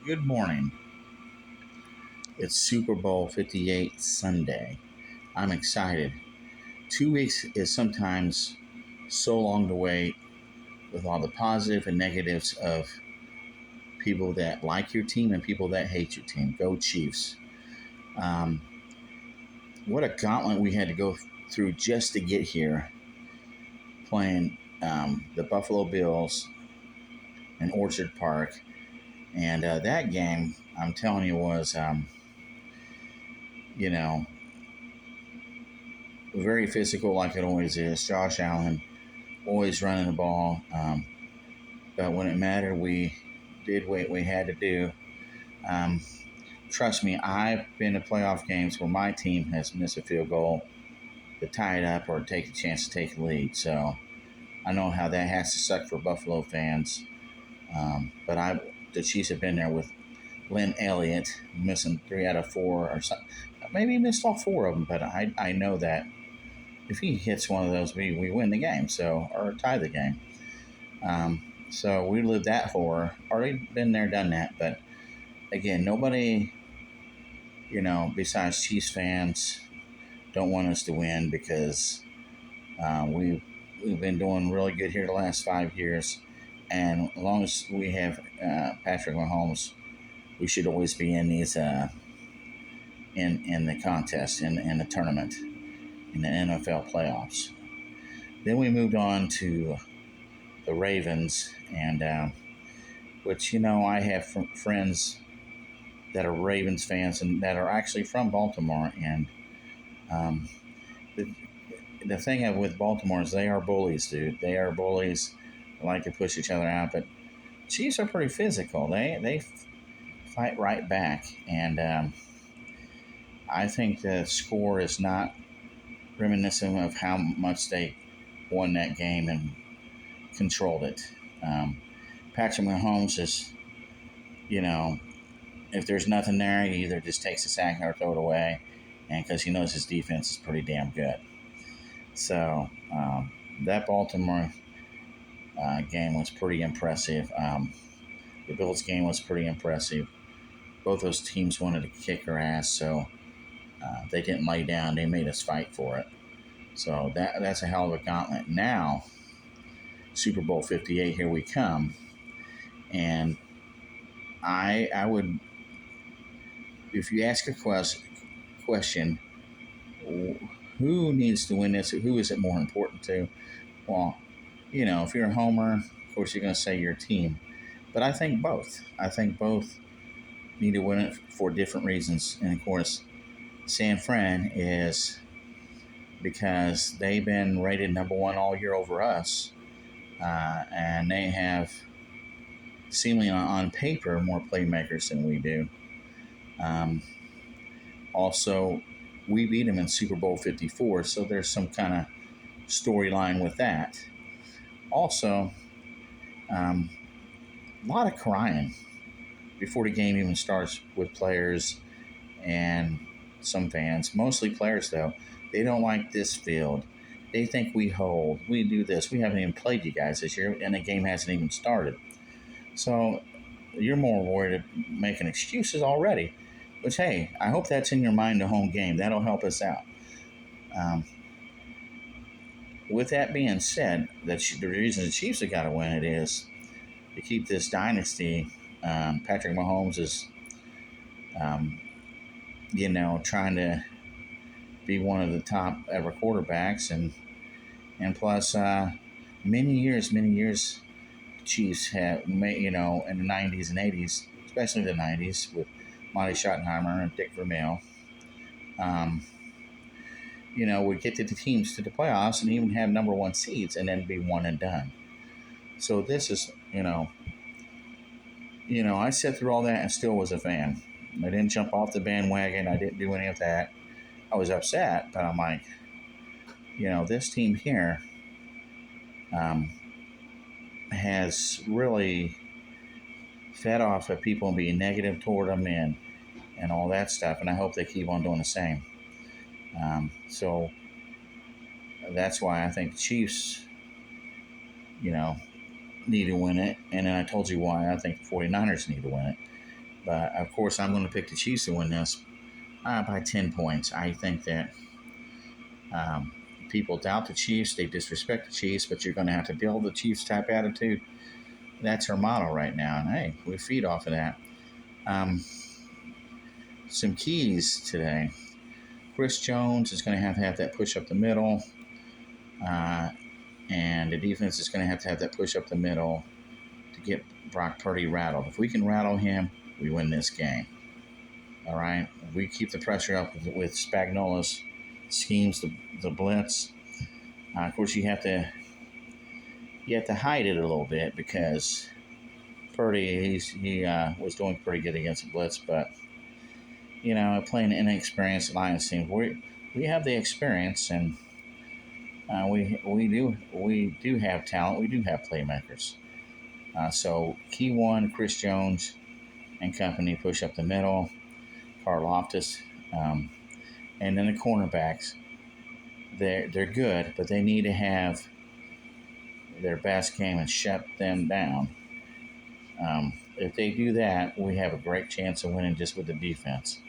Good morning. It's Super Bowl 58 Sunday. I'm excited. 2 weeks is sometimes so long to wait with all the positive and negatives of people that like your team and people that hate your team. Go Chiefs. Um, what a gauntlet we had to go through just to get here playing the Buffalo Bills in Orchard Park. And that game, I'm telling you, was, you know, very physical like it always is. Josh Allen always running the ball. But when it mattered, we did what we had to do. Um, Trust me, I've been to playoff games where my team has missed a field goal to tie it up or take a chance to take a lead. So I know how that has to suck for Buffalo fans. The Chiefs have been there with Lynn Elliott missing 3 out of 4 or something. Maybe he missed all 4 of them, but I know that if he hits one of those, we win the game, so or tie the game. So we lived that horror. Already been there, done that. But again, nobody, besides Chiefs fans, don't want us to win because we've been doing really good here the last 5 years, and as long as we have Patrick Mahomes, we should always be in these in the contest in the tournament in the NFL playoffs. Then we moved on to the Ravens, and which I have friends that are Ravens fans and that are actually from Baltimore. And um, the, the thing with Baltimore is they are bullies, dude. They are bullies. They like to push each other out, but Chiefs are pretty physical. They fight right back, and I think the score is not reminiscent of how much they won that game and controlled it. Um, Patrick Mahomes is, you know, if there's nothing there, he either just takes a sack or throw it away, and because he knows his defense is pretty damn good. So that Baltimore game was pretty impressive. The Bills game was pretty impressive. Both those teams wanted to kick our ass, so they didn't lay down. They made us fight for it. So that's a hell of a gauntlet. Now, Super Bowl 58, here we come. And I would, if you ask a question, who needs to win this? Who is it more important to? Well, if you're a homer, of course you're going to say your team. But I think both. I think both need to win it for different reasons. And of course, San Fran is because they've been rated number one all year over us. And they have seemingly on paper more playmakers than we do. Um, Also, we beat them in Super Bowl 54, so there's some kind of storyline with that. Also, um, a lot of crying before the game even starts with players and some fans, mostly players though. They don't like this field. They think we hold. We do this. We haven't even played you guys this year, and the game hasn't even started. So you're more worried of making excuses already. Which, hey, I hope that's in your mind the home game. That'll help us out. Um, with that being said, the reason the Chiefs have got to win it is to keep this dynasty. Patrick Mahomes is, um, trying to be one of the top ever quarterbacks, and plus, many years, Chiefs have made, in the '90s and '80s, especially the '90s with Monty Schottenheimer and Dick Vermeil. Um, would get to the teams to the playoffs and even have number one seeds and then be one and done. So this is, I sat through all that and still was a fan. I didn't jump off the bandwagon. I didn't do any of that. I was upset, but I'm like, this team here um, has really fed off of people being negative toward them and all that stuff, and I hope they keep on doing the same. So that's why I think the Chiefs, need to win it. And then I told you why I think the 49ers need to win it. But of course, I'm going to pick the Chiefs to win this by 10 points. I think that um, people doubt the Chiefs, they disrespect the Chiefs, but you're going to have to build the Chiefs type attitude. That's our model right now, and hey, we feed off of that. Um, some keys today. Chris Jones is going to have that push up the middle, uh, and the defense is going to have that push up the middle to get Brock Purdy rattled. If we can rattle him, we win this game. All right, if we keep the pressure up with Spagnola's schemes, the blitz. Of course, you have to hide it a little bit because Purdy he was doing pretty good against the blitz, but playing an inexperienced Lions team, we have the experience, and we do have talent. We do have playmakers. So key one, Chris Jones and company push up the middle. Karlaftis, and then the cornerbacks. They're good, but they need to have their best game and shut them down. If they do that, we have a great chance of winning just with the defense.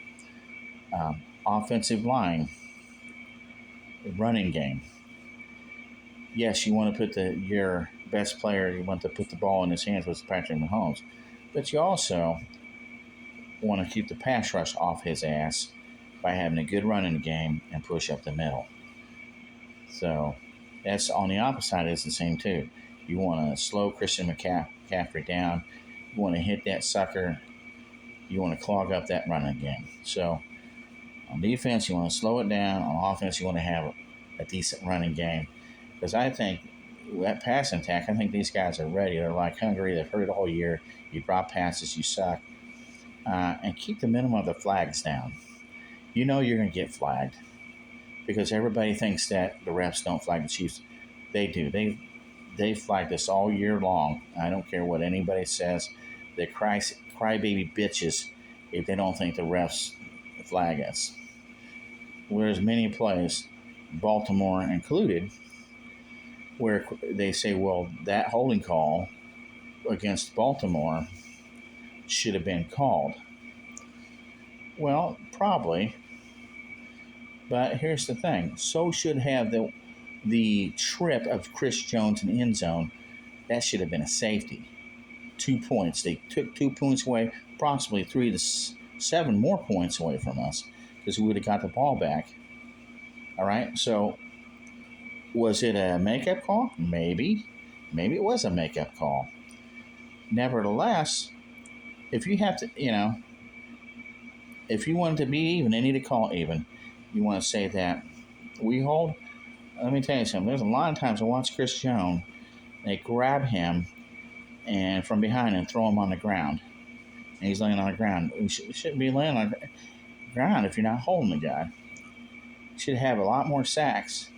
Offensive line, running game. Yes, you want to put your best player, you want to put the ball in his hands with Patrick Mahomes, but you also want to keep the pass rush off his ass by having a good running game and push up the middle. So that's on the opposite side. It's the same too. You want to slow Christian McCaffrey down. You want to hit that sucker. You want to clog up that running game. So on defense, you want to slow it down. On offense, you want to have a decent running game. Because I think that passing attack, I think these guys are ready. They're like hungry. They've heard it all year. You drop passes, you suck. And keep the minimum of the flags down. You know you're going to get flagged because everybody thinks that the refs don't flag the Chiefs. They do. They flag this all year long. I don't care what anybody says. They crybaby bitches if they don't think the refs flag us. Whereas many plays, Baltimore included, where they say, well, that holding call against Baltimore should have been called. Well, probably. But here's the thing. So should have the trip of Chris Jones in the end zone. That should have been a safety. 2 points. They took 2 points away, approximately 3 to 7 more points away from us because we would have got the ball back. All right. So was it a makeup call? Maybe. Maybe it was a makeup call. Nevertheless, if you have to, if you want it to be even, they need to call even. You want to say that we hold. Let me tell you something. There's a lot of times I watch Chris Jones. They grab him and from behind and throw him on the ground. And he's laying on the ground. You shouldn't be laying on the ground if you're not holding the guy. You should have a lot more sacks.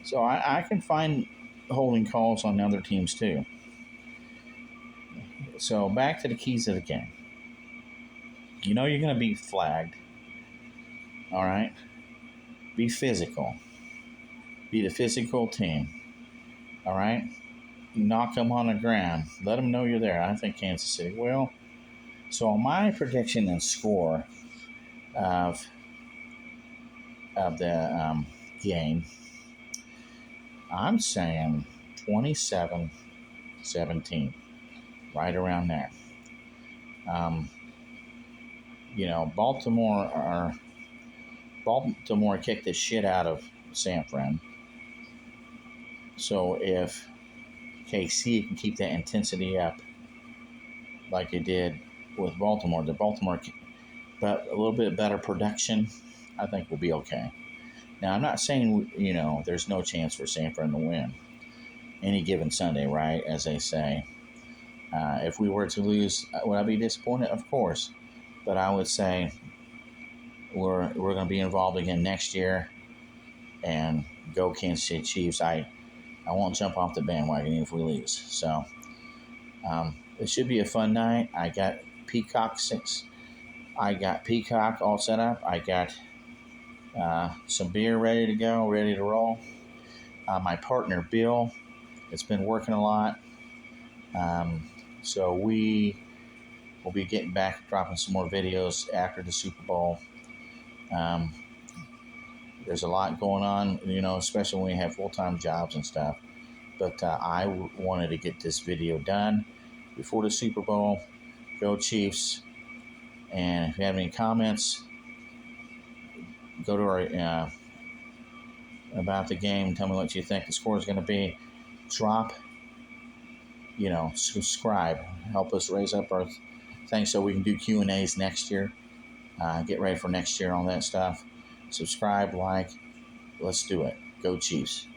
So I can find holding calls on other teams too. So back to the keys of the game. You know you're going to be flagged. All right? Be physical. Be the physical team. All right? Knock them on the ground. Let them know you're there. I think Kansas City will. So my prediction and score of the game, I'm saying 27-17. Right around there. Baltimore kicked the shit out of San Fran. So if KC can keep that intensity up like they did with Baltimore, but a little bit better production, I think we'll be okay. Now, I'm not saying, there's no chance for San Fran to win any given Sunday, right, as they say. If we were to lose, would I be disappointed? Of course. But I would say we're going to be involved again next year and go Kansas City Chiefs. I won't jump off the bandwagon if we lose. So it should be a fun night. I got Peacock all set up. I got some beer ready to go, ready to roll. My partner, Bill, has been working a lot. So we we'll be getting back, dropping some more videos after the Super Bowl. Um, there's a lot going on, especially when we have full-time jobs and stuff. But I wanted to get this video done before the Super Bowl. Go Chiefs. And if you have any comments, go to our about the game. Tell me what you think the score is going to be. Drop, subscribe. Help us raise up our thing so we can do Q&As next year. Get ready for next year on that stuff. Subscribe, like. Let's do it. Go Chiefs.